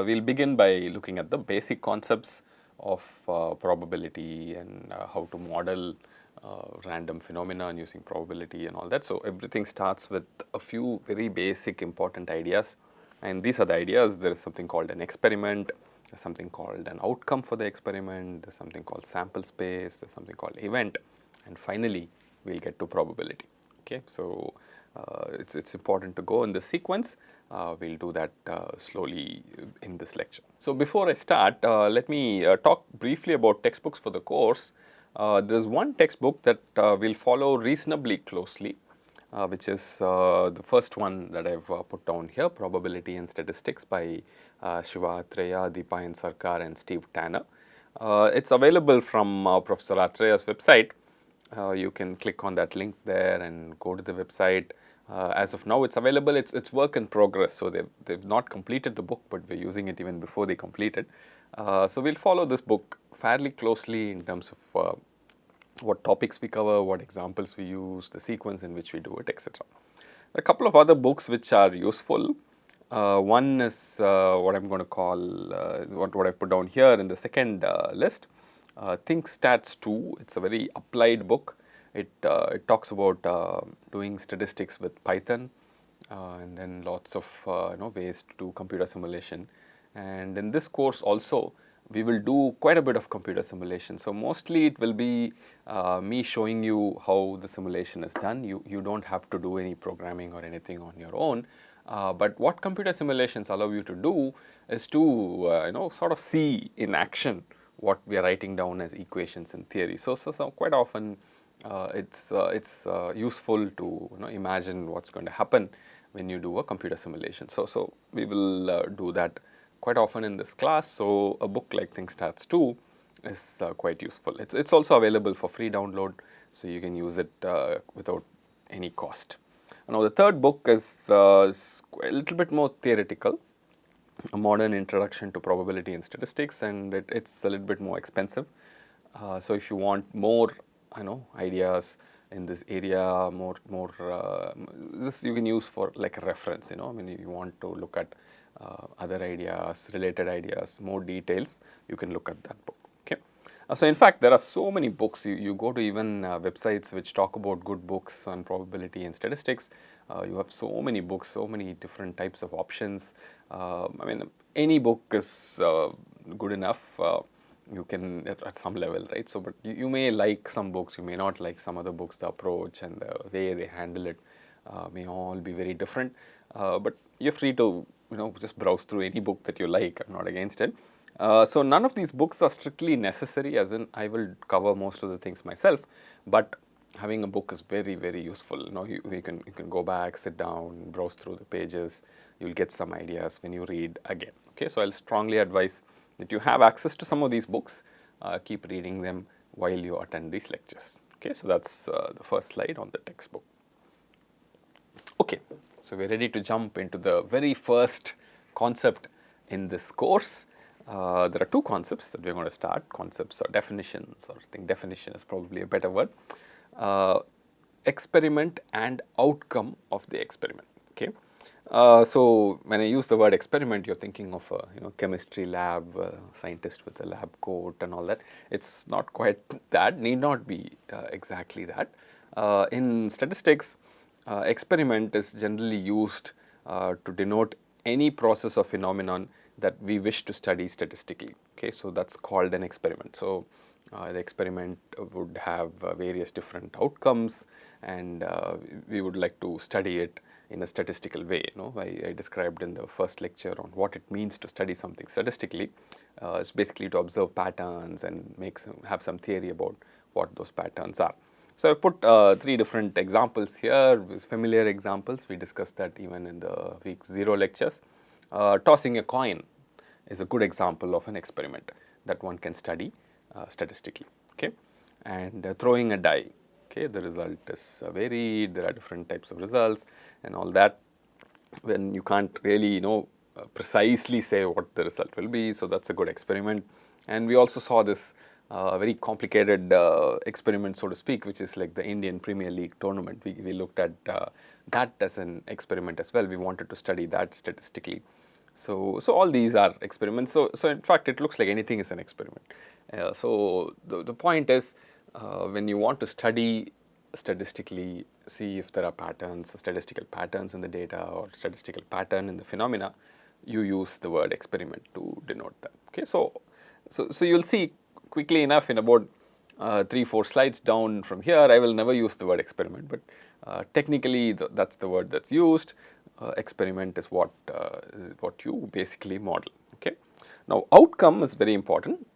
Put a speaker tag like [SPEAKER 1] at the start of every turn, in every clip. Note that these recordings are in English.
[SPEAKER 1] we'll begin by looking at the basic concepts of probability and how to model random phenomena using probability and all that. So, everything starts with a few very basic important ideas, and these are the ideas. There is something called an experiment, there's something called an outcome for the experiment, there's something called sample space, there's something called event, and finally we will get to probability. Okay. So, it's important to go in this sequence. We will do that slowly in this lecture. So, before I start, let me talk briefly about textbooks for the course. There is one textbook that we will follow reasonably closely, which is the first one that I have put down here, Probability and Statistics by Shiva Atreya, Deepayan Sarkar and Steve Tanner. It is available from Professor Atreya's website. You can click on that link there and go to the website. As of now, it's available. It's work in progress. So they've not completed the book, but we're using it even before they complete it. So we'll follow this book fairly closely in terms of what topics we cover, what examples we use, the sequence in which we do it, etc. A couple of other books which are useful. One is what I'm going to call what I've put down here in the second list. Think Stats 2. It's a very applied book. It talks about doing statistics with Python and then lots of ways to do computer simulation. And in this course also, we will do quite a bit of computer simulation. So, mostly it will be me showing you how the simulation is done. You don't have to do any programming or anything on your own. But what computer simulations allow you to do is to sort of see in action what we are writing down as equations in theory. So quite often it's useful to imagine what's going to happen when you do a computer simulation. So we will do that quite often in this class. So a book like Think Stats 2 is quite useful. It's also available for free download, so you can use it without any cost. Now the third book is a little bit more theoretical, A Modern Introduction to Probability and Statistics, and it's a little bit more expensive. So if you want more ideas in this area, this you can use for like a reference. I mean, if you want to look at other ideas, related ideas, more details, you can look at that book. Okay. So in fact, there are so many books. You go to even websites which talk about good books on probability and statistics. You have so many books, so many different types of options. I mean, any book is good enough. You can at some level, right? So, but you may like some books, you may not like some other books. The approach and the way they handle it may all be very different. But you're free to just browse through any book that you like. I'm not against it. So none of these books are strictly necessary, as in I will cover most of the things myself, but having a book is very, very useful. You can go back, sit down, browse through the pages. You'll get some ideas when you read again. Okay, so I'll strongly advise that you have access to some of these books. Keep reading them while you attend these lectures. Okay, so that's the first slide on the textbook. Okay, so we're ready to jump into the very first concept in this course. There are two concepts that we're going to start. Concepts or definitions, or I think definition is probably a better word. Experiment and outcome of the experiment. Okay. So when I use the word experiment, you're thinking of a chemistry lab, scientist with a lab coat and all that. It's not quite that, need not be exactly that. In statistics, experiment is generally used to denote any process or phenomenon that we wish to study statistically. Okay, so that's called an experiment. So the experiment would have various different outcomes, and we would like to study it in a statistical way. I described in the first lecture on what it means to study something statistically. It's basically to observe patterns and have some theory about what those patterns are. So I've put three different examples here, familiar examples. We discussed that even in the week 0 lectures. Tossing a coin is a good example of an experiment that one can study statistically. Okay, and throwing a die. Okay, the result is varied. There are different types of results and all that. When you can't really precisely say what the result will be, so that's a good experiment. And we also saw this very complicated experiment, so to speak, which is like the Indian Premier League tournament. We looked at that as an experiment as well. We wanted to study that statistically. So all these are experiments. So in fact, it looks like anything is an experiment. So the point is, when you want to study statistically, see if there are patterns, statistical patterns in the data or statistical pattern in the phenomena, you use the word experiment to denote that. Okay, so you'll see quickly enough in about 3-4 slides down from here, I will never use the word experiment, but technically that's the word that's used. Experiment is what you basically model. Okay, now outcome is very important.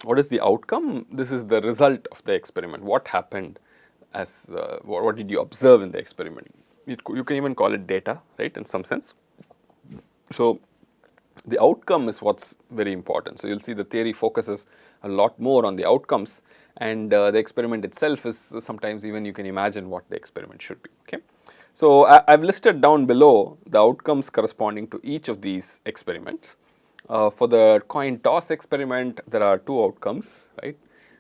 [SPEAKER 1] What is the outcome? This is the result of the experiment. What happened as what did you observe in the experiment? You can even call it data, right, in some sense. So the outcome is what's very important. So you'll see the theory focuses a lot more on the outcomes, and the experiment itself is sometimes even you can imagine what the experiment should be. Okay, so I've listed down below the outcomes corresponding to each of these experiments. For the coin toss experiment, there are 2 outcomes, right?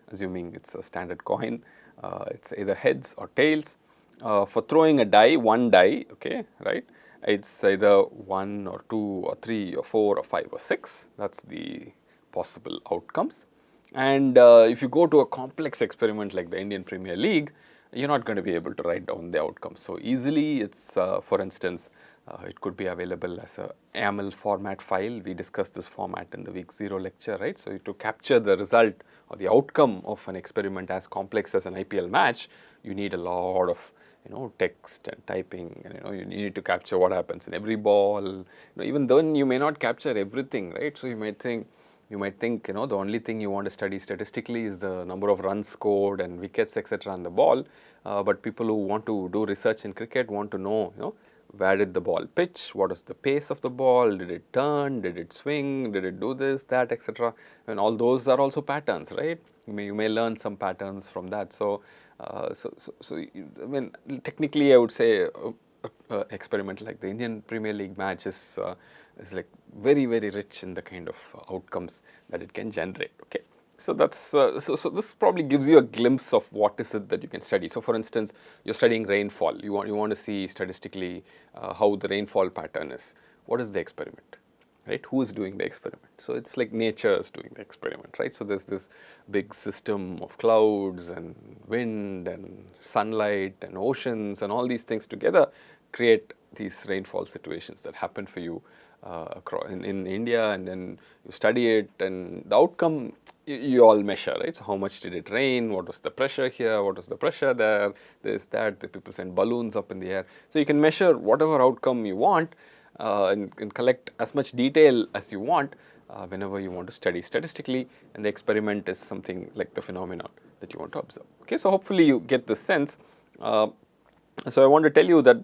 [SPEAKER 1] Assuming it's a standard coin, it's either heads or tails. For throwing a die, 1 die, okay, right? It's either 1 or 2 or 3 or 4 or 5 or 6. That's the possible outcomes. And if you go to a complex experiment like the Indian Premier League, you're not going to be able to write down the outcomes so easily. It's for instance, it could be available as a YAML format file. We discussed this format in the week 0 lecture, right? So to capture the result or the outcome of an experiment as complex as an IPL match, you need a lot of text and typing, and you need to capture what happens in every ball. Even then you may not capture everything, right? So you might think the only thing you want to study statistically is the number of runs scored and wickets, etc. on the ball. But people who want to do research in cricket want to know, where did the ball pitch, what was the pace of the ball, did it turn, did it swing, did it do this, that, etc. And all those are also patterns, right? You may learn some patterns from that. So I mean, technically I would say experiment like the Indian Premier League match is like very rich in the kind of outcomes that it can generate. Okay, so that's so this probably gives you a glimpse of what is it that you can study. So for instance, you're studying rainfall. You want to see statistically how the rainfall pattern is. What is the experiment? Right? Who is doing the experiment? So it's like nature is doing the experiment, right? So there's this big system of clouds and wind and sunlight and oceans and all these things together create these rainfall situations that happen for you in India, and then you study it, and the outcome you all measure, right? So how much did it rain? What was the pressure here? What was the pressure there? This, that. The people send balloons up in the air. So you can measure whatever outcome you want and collect as much detail as you want whenever you want to study statistically, and the experiment is something like the phenomenon that you want to observe. Okay, so hopefully you get the sense. So I want to tell you that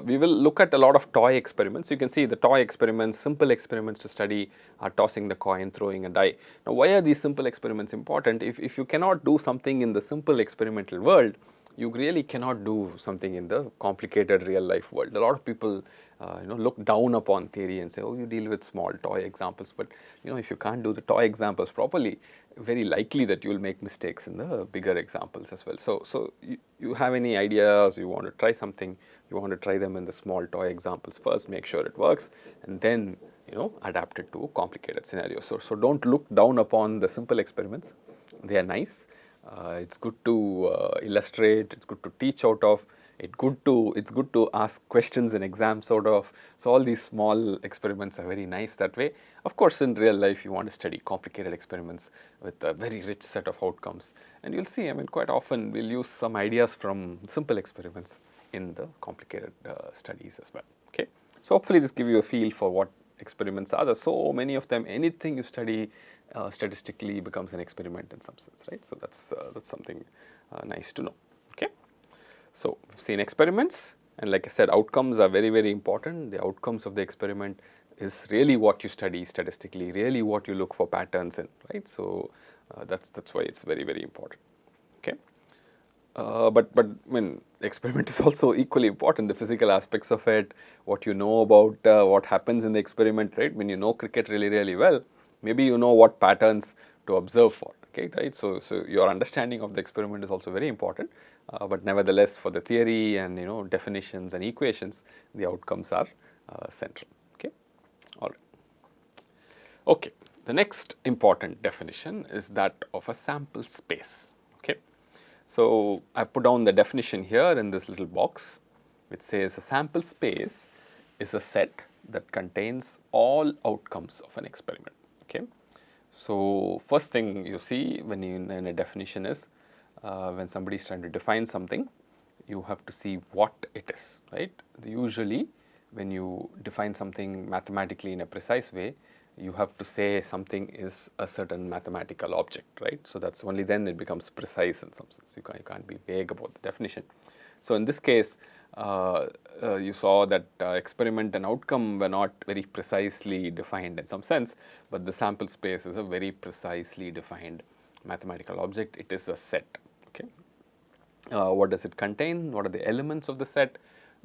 [SPEAKER 1] we will look at a lot of toy experiments. You can see the toy experiments, simple experiments to study are tossing the coin, throwing a die. Now why are these simple experiments important? If you cannot do something in the simple experimental world, you really cannot do something in the complicated real life world. A lot of people look down upon theory and say, oh, you deal with small toy examples, but if you can't do the toy examples properly, very likely that you will make mistakes in the bigger examples as well. So you have any ideas, you want to try something, you want to try them in the small toy examples first, make sure it works, and then adapt it to complicated scenarios. So don't look down upon the simple experiments. They are nice. It's good to illustrate, it's good to teach out of, it's good to ask questions in exams out of. So all these small experiments are very nice that way. Of course, in real life you want to study complicated experiments with a very rich set of outcomes, and you'll see, I mean, quite often we'll use some ideas from simple experiments in the complicated studies as well. Okay, so hopefully this gives you a feel for what experiments are. There's so many of them. Anything you study statistically becomes an experiment in some sense, right? So that's something nice to know. Okay, so we've seen experiments, and like I said, outcomes are very important. The outcomes of the experiment is really what you study statistically, really what you look for patterns in, right? So that's why it's very important. Okay. But I mean, experiment is also equally important. The physical aspects of it, what you know about what happens in the experiment, right? When you know cricket really well, maybe you know what patterns to observe for. Okay, right? So your understanding of the experiment is also very important. But nevertheless, for the theory and definitions and equations, the outcomes are central. Okay, all right. Okay, the next important definition is that of a sample space. Okay, so I've put down the definition here in this little box, which says a sample space is a set that contains all outcomes of an experiment. Okay, so first thing you see when you in a definition is when somebody is trying to define something, you have to see what it is, right? Usually, when you define something mathematically in a precise way, you have to say something is a certain mathematical object, right? So that's only then it becomes precise in some sense. You can't be vague about the definition. So in this case, you saw that experiment and outcome were not very precisely defined in some sense, but the sample space is a very precisely defined mathematical object. It is a set. Okay. What does it contain? What are the elements of the set?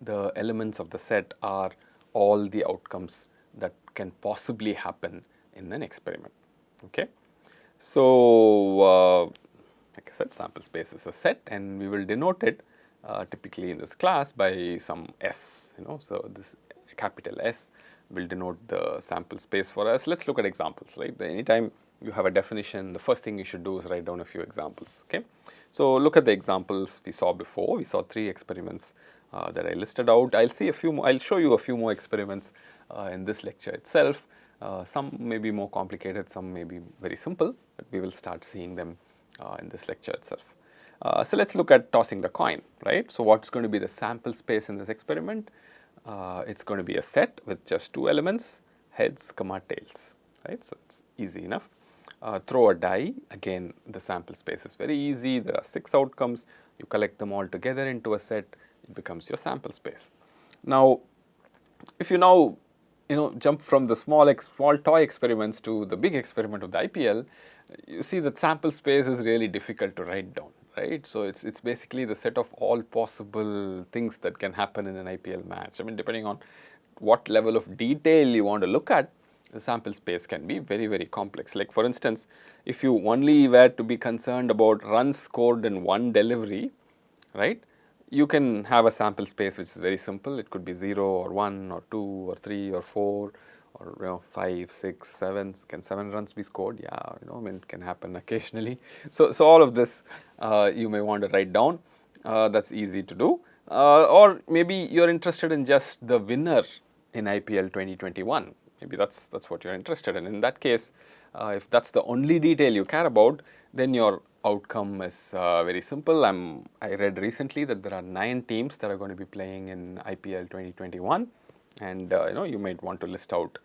[SPEAKER 1] The elements of the set are all the outcomes that can possibly happen in an experiment. Okay. So, like I said, sample space is a set, and we will denote it typically in this class by some S. So this capital S will denote the sample space for us. Let's look at examples. Right. Anytime you have a definition, the first thing you should do is write down a few examples. Okay. So look at the examples we saw before. We saw 3 experiments that I listed out. I'll show you a few more experiments in this lecture itself. Some may be more complicated, some may be very simple, but we will start seeing them in this lecture itself. So let's look at tossing the coin, right? So what's going to be the sample space in this experiment? It's going to be a set with just 2 elements, heads, tails, right? So it's easy enough. Throw a die. Again, the sample space is very easy. There are 6 outcomes. You collect them all together into a set. It becomes your sample space. Now, if you now jump from the small toy experiments to the big experiment of the IPL, you see that sample space is really difficult to write down, right? So it's basically the set of all possible things that can happen in an IPL match. I mean, depending on what level of detail you want to look at, the sample space can be very, very complex. Like for instance, if you only were to be concerned about runs scored in one delivery, right? You can have a sample space which is very simple. It could be 0 or 1 or 2 or 3 or 4 or 5, 6, 7. Can 7 runs be scored? Yeah, I mean, it can happen occasionally. So all of this you may want to write down. That's easy to do. Or maybe you're interested in just the winner in IPL 2021. Maybe that's what you're interested in. In that case, if that's the only detail you care about, then your outcome is very simple. I read recently that there are 9 teams that are going to be playing in IPL 2021, and you might want to list out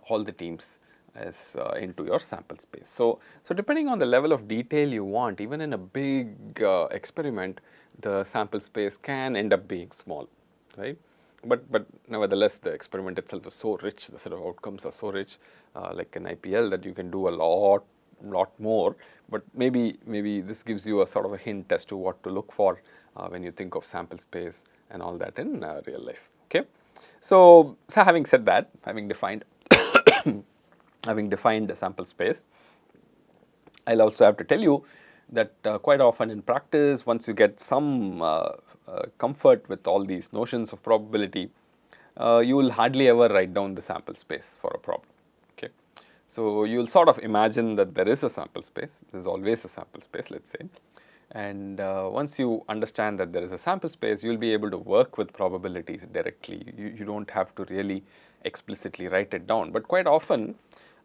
[SPEAKER 1] all the teams as into your sample space. So depending on the level of detail you want, even in a big experiment, the sample space can end up being small, right? But nevertheless, the experiment itself is so rich, the set of outcomes are so rich, like an IPL, that you can do a lot more. But maybe this gives you a sort of a hint as to what to look for when you think of sample space and all that in real life. Okay, so having said that, having defined a sample space, I'll also have to tell you that quite often in practice, once you get some comfort with all these notions of probability, you will hardly ever write down the sample space for a problem. Okay, so you will sort of imagine that there is a sample space. There is always a sample space, let's say, and once you understand that there is a sample space, you will be able to work with probabilities directly. You don't have to really explicitly write it down. But quite often,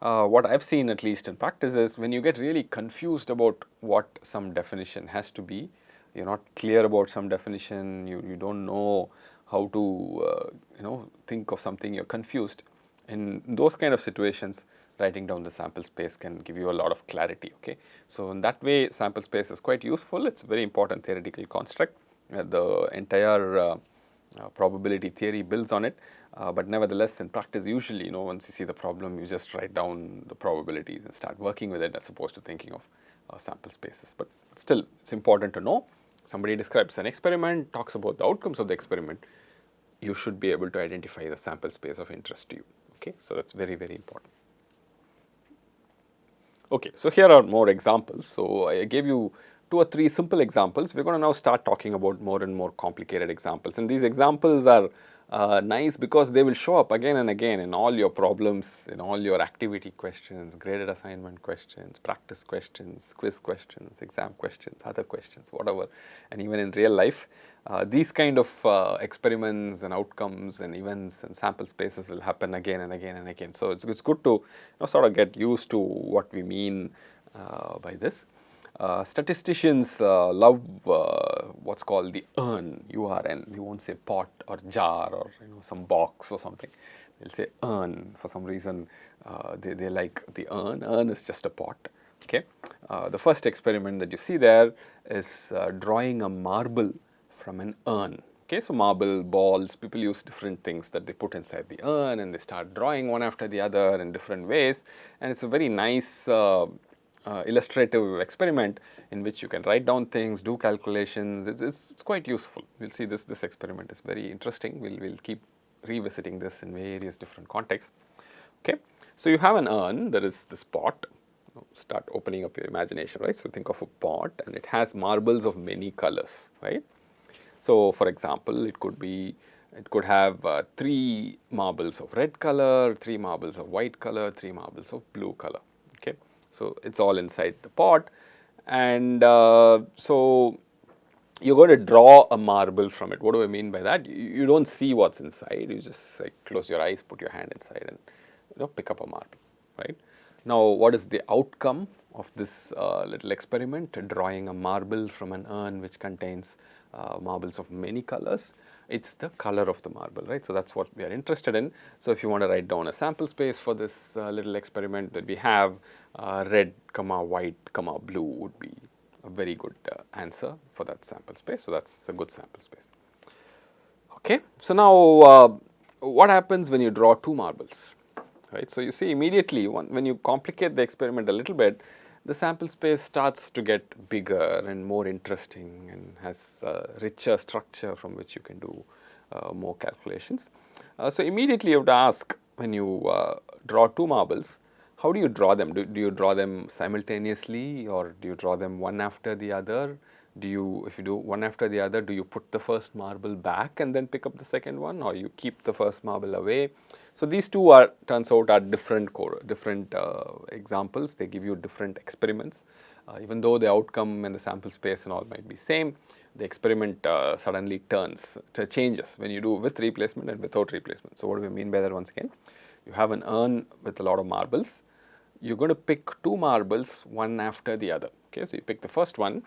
[SPEAKER 1] what I've seen, at least in practice, is when you get really confused about what some definition has to be, you're not clear about some definition, you don't know how to think of something, you're confused. In those kind of situations, writing down the sample space can give you a lot of clarity. Okay, so in that way, sample space is quite useful. It's a very important theoretical construct. The entire probability theory builds on it, but nevertheless, in practice, usually, once you see the problem, you just write down the probabilities and start working with it, as opposed to thinking of sample spaces. But still, it's important to know. Somebody describes an experiment, talks about the outcomes of the experiment, you should be able to identify the sample space of interest to you. Okay, so that's very, very important. Okay, so here are more examples. So I gave you 2 or 3 simple examples. We're going to now start talking about more and more complicated examples, and these examples are nice because they will show up again and again in all your problems, in all your activity questions, graded assignment questions, practice questions, quiz questions, exam questions, other questions, whatever, and even in real life. These kind of experiments and outcomes and events and sample spaces will happen again and again and again. So, it's good to sort of get used to what we mean by this. Statisticians love what's called the urn, URN. You won't say pot or jar or some box or something. They'll say urn for some reason. They like the urn. Urn is just a pot. Okay. The first experiment that you see there is drawing a marble from an urn. Okay, so marble balls, people use different things that they put inside the urn and they start drawing one after the other in different ways, and it's a very nice illustrative experiment in which you can write down things, do calculations. It's quite useful. We'll see this experiment is very interesting. We'll keep revisiting this in various different contexts. Okay, so you have an urn, there is this pot. Start opening up your imagination, right? So think of a pot and it has marbles of many colors, right? So for example, it could have 3 marbles of red color, 3 marbles of white color, 3 marbles of blue color. Okay, so it's all inside the pot, and so you're going to draw a marble from it. What do I mean by that? You don't see what's inside. You just like close your eyes, put your hand inside, and pick up a marble, right? Now, what is the outcome of this little experiment? Drawing a marble from an urn which contains marbles of many colors. It's the color of the marble, right? So that's what we are interested in. So if you want to write down a sample space for this little experiment that we have, red, white, blue would be a very good answer for that sample space. So that's a good sample space. Okay. So now, what happens when you draw 2 marbles? Right. So you see immediately when you complicate the experiment a little bit, the sample space starts to get bigger and more interesting and has a richer structure from which you can do more calculations. So immediately you have to ask, when you draw 2 marbles, how do you draw them? Do you draw them simultaneously, or do you draw them one after the other? If you do one after the other, do you put the first marble back and then pick up the second one, or you keep the first marble away? So these two turns out are different examples. They give you different experiments. Even though the outcome and the sample space and all might be same, the experiment suddenly changes when you do with replacement and without replacement. So what do we mean by that? Once again, you have an urn with a lot of marbles. You're going to pick 2 marbles one after the other. Okay, so you pick the first one,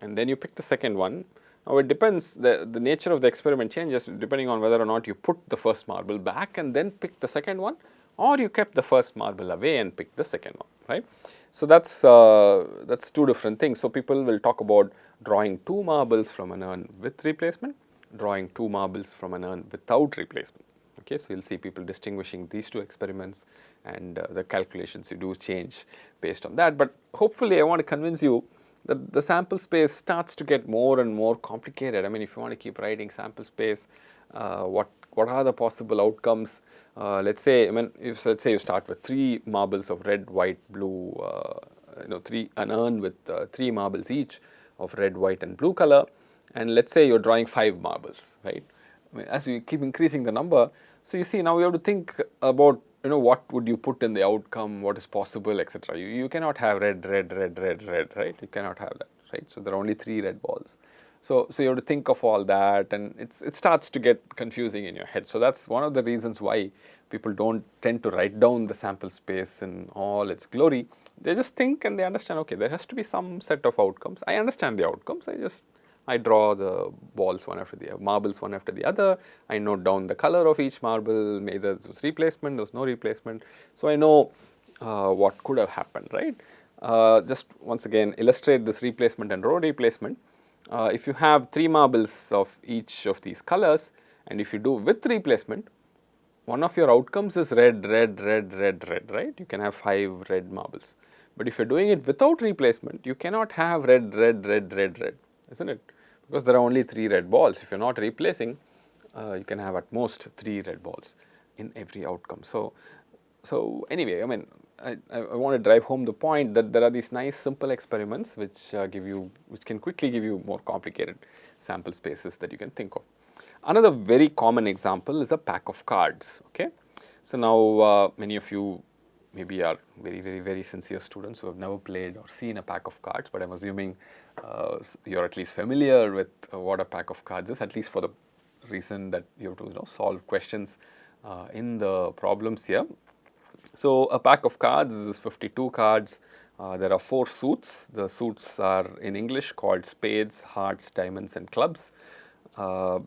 [SPEAKER 1] and then you pick the second one. Now it depends, the nature of the experiment changes depending on whether or not you put the first marble back and then pick the second one, or you kept the first marble away and picked the second one, right? So that's 2 different things. So people will talk about drawing 2 marbles from an urn with replacement, drawing 2 marbles from an urn without replacement. Okay, so you'll see people distinguishing these 2 experiments, and the calculations you do change based on that. But hopefully I want to convince you that the sample space starts to get more and more complicated. I mean, if you want to keep writing sample space, what are the possible outcomes? Let's say you start with 3 marbles of red, white, blue, an urn with 3 marbles each of red, white, and blue color, and let's say you're drawing 5 marbles, right? I mean, as you keep increasing the number, so you see now you have to think about what would you put in the outcome, what is possible, etc. You cannot have red, right? You cannot have that, right? So there are only 3 red balls. So you have to think of all that, and it starts to get confusing in your head. So that's one of the reasons why people don't tend to write down the sample space in all its glory. They just think and they understand, okay, there has to be some set of outcomes. I understand the outcomes. I draw the marbles one after the other. I note down the color of each marble, either there was replacement, there was no replacement. So I know what could have happened, right? Just once again illustrate this replacement and row replacement. If you have 3 marbles of each of these colors, and if you do with replacement, one of your outcomes is red, right? You can have 5 red marbles. But if you're doing it without replacement, you cannot have red, isn't it? Because there are only 3 red balls. If you're not replacing, you can have at most 3 red balls in every outcome. So anyway, I mean, I want to drive home the point that there are these nice simple experiments which can quickly give you more complicated sample spaces that you can think of. Another very common example is a pack of cards. Okay, so now many of you maybe are very sincere students who have never played or seen a pack of cards, but I'm assuming you're at least familiar with what a pack of cards is, at least for the reason that you have to solve questions in the problems here. So a pack of cards is 52 cards. There are 4 suits. The suits are in English called spades, hearts, diamonds and clubs. So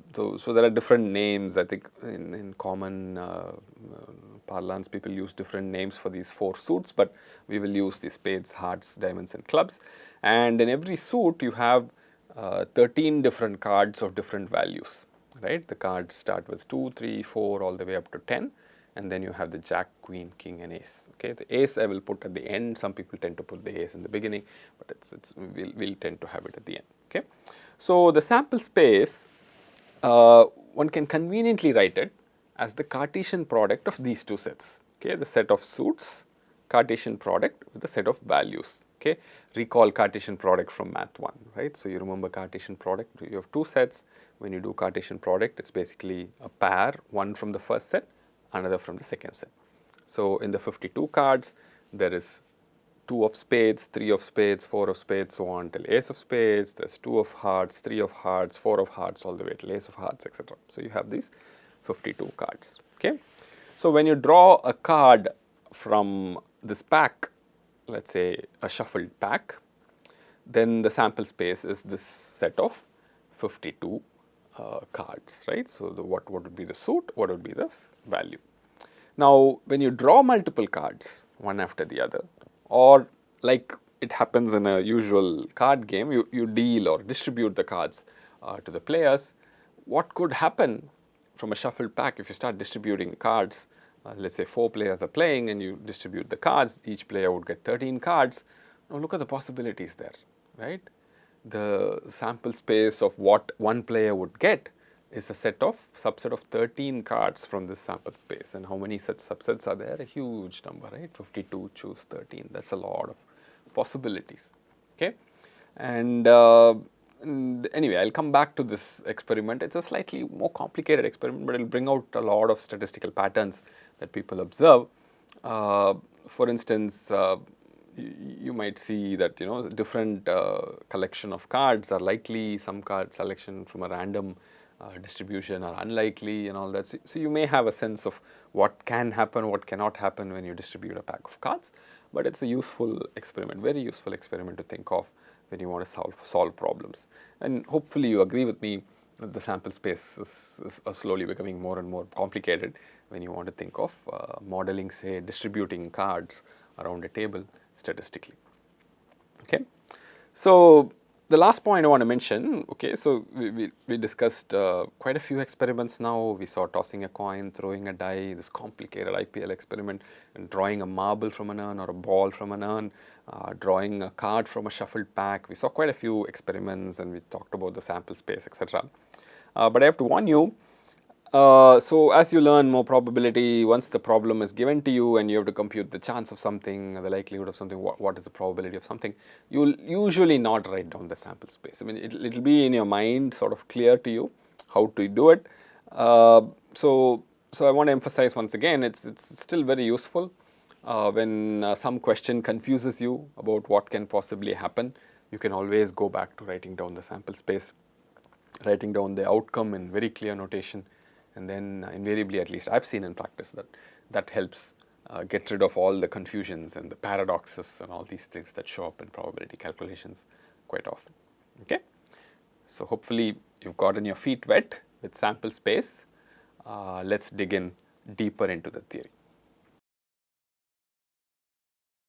[SPEAKER 1] there are different names. I think in common parlance people use different names for these 4 suits, but we will use the spades, hearts, diamonds and clubs. And in every suit you have 13 different cards of different values, right? The cards start with 2, 3, 4 all the way up to 10. And then you have the jack, queen, king and ace. Okay, the ace I will put at the end. Some people tend to put the ace in the beginning, but we'll tend to have it at the end. Okay, so the sample space, one can conveniently write it as the Cartesian product of these 2 sets. Okay, the set of suits, Cartesian product with the set of values. Okay, recall Cartesian product from math 1, right? So you remember Cartesian product, you have 2 sets. When you do Cartesian product, it's basically a pair, one from the first set, another from the second set. So in the 52 cards, there is 2 of spades, 3 of spades, 4 of spades, so on till ace of spades. There's 2 of hearts, 3 of hearts, 4 of hearts, all the way till ace of hearts, etc. So you have these 52 cards. Okay. So when you draw a card from this pack, let's say a shuffled pack, then the sample space is this set of 52 cards, right? So what would be the suit, what would be the value. Now when you draw multiple cards one after the other, or like it happens in a usual card game, you deal or distribute the cards to the players. What could happen from a shuffled pack if you start distributing cards? Let's say 4 players are playing and you distribute the cards, each player would get 13 cards. Now look at the possibilities there, right? The sample space of what one player would get is a subset of 13 cards from this sample space. And how many such subsets are there? A huge number, right? 52 choose 13. That's a lot of possibilities. Okay, and anyway, I'll come back to this experiment. It's a slightly more complicated experiment, but it'll bring out a lot of statistical patterns that people observe. For instance, you might see that different collection of cards are likely, some card selection from a random distribution are unlikely and all that. So you may have a sense of what can happen, what cannot happen when you distribute a pack of cards, but it's a useful experiment, very useful experiment to think of when you want to solve problems. And hopefully you agree with me that the sample space is slowly becoming more and more complicated when you want to think of modeling, say, distributing cards around a table statistically. Okay, so the last point I want to mention, okay, so we discussed quite a few experiments now. We saw tossing a coin, throwing a die, this complicated IPL experiment, and drawing a marble from an urn or a ball from an urn, drawing a card from a shuffled pack. We saw quite a few experiments and we talked about the sample space, etc. But I have to warn you, so as you learn more probability, once the problem is given to you and you have to compute the chance of something, the likelihood of something, what is the probability of something, you will usually not write down the sample space. I mean, it will be in your mind sort of clear to you how to do it. So I want to emphasize once again, it's still very useful when some question confuses you about what can possibly happen. You can always go back to writing down the sample space, writing down the outcome in very clear notation. And then invariably, at least I've seen in practice, that helps get rid of all the confusions and the paradoxes and all these things that show up in probability calculations quite often. Okay, so hopefully you've gotten your feet wet with sample space. Let's dig in deeper into the theory.